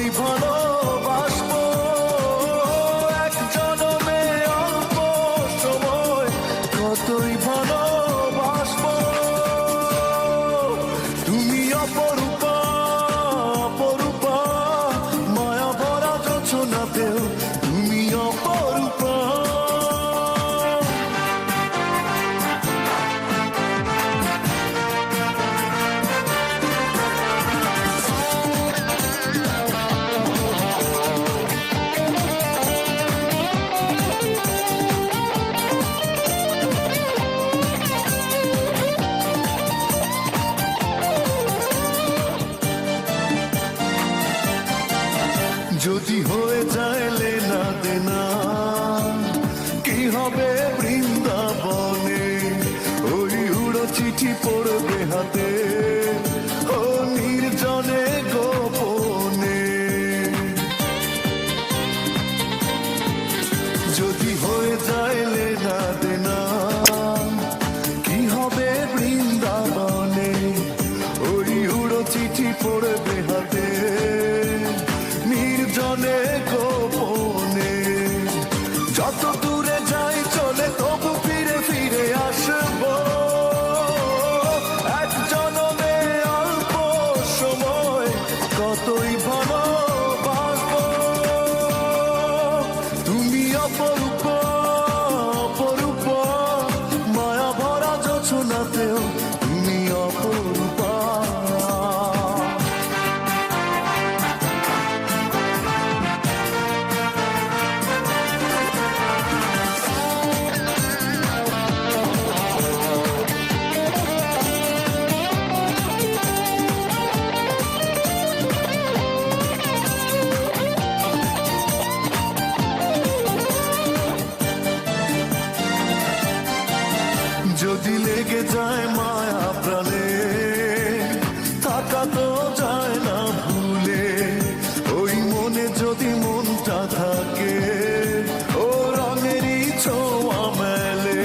কতই ভালোবাসবো, এক জনমে অল্প সময় কতই ভালোবাসবো। তুমি অপরূপা অপরূপা, মায়া ভরা যোছনাতেও তুমি অপরূপা। যদি হয়ে যায় লেনা দেনা, কি হবে বৃন্দাবনে? ওই উড়ো চিঠি পড়বে হাতে, ও নির্জনে গোপনে। যদি হয়ে যায় লেনা দেনা, কি হবে বৃন্দাবনে? ওই উড়ো চিঠি পড়বে হাতে, নির্জনে গোপনে। যত দূরে যাই চলে তবু ফিরে ফিরে আসবো, এক জনমে অল্প সময় কতই ভালোবাসবো। তুমি অপরূপা অপরূপা, মায়া ভরা যোছনাতেও তুমি অপরূপা। যদি লেগে যায় মায়া প্রাণে, থাকা তো যায় না ভুলে। ওই মনে যদি মনটা থাকে, ও রঙেরই ছোঁয়া মেলে।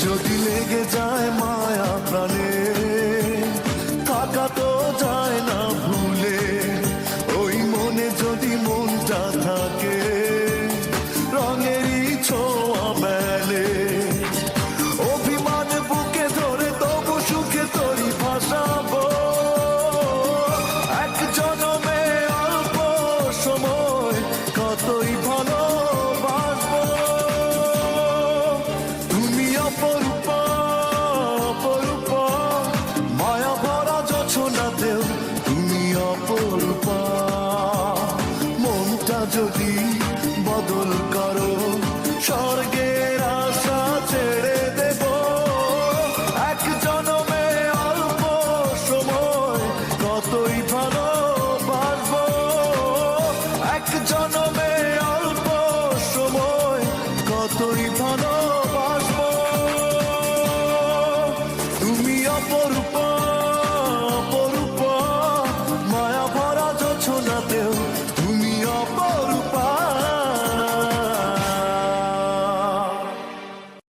যদি লেগে যায় মায়া প্রাণে, থাকা তো যায় না ভুলে। ওই মনে যদি মনটা থাকে, রঙেরই ছোঁয়া মেলে। অভিমান বুকে ধরে তবু সুখে তরি ভাসাবো, এক জনমে অল্প সময় কতই ভালোবাসবো। তুমি অপরূপা অপরূপা, মায়া ভরা যোছনাতেও তুমি অপরূপা। মনটা যদি বদল করো, স্বর্গের আশা ছেড়ে দেব, এক জনমে অল্প সময় কতই ভালোবাসবো, এক জন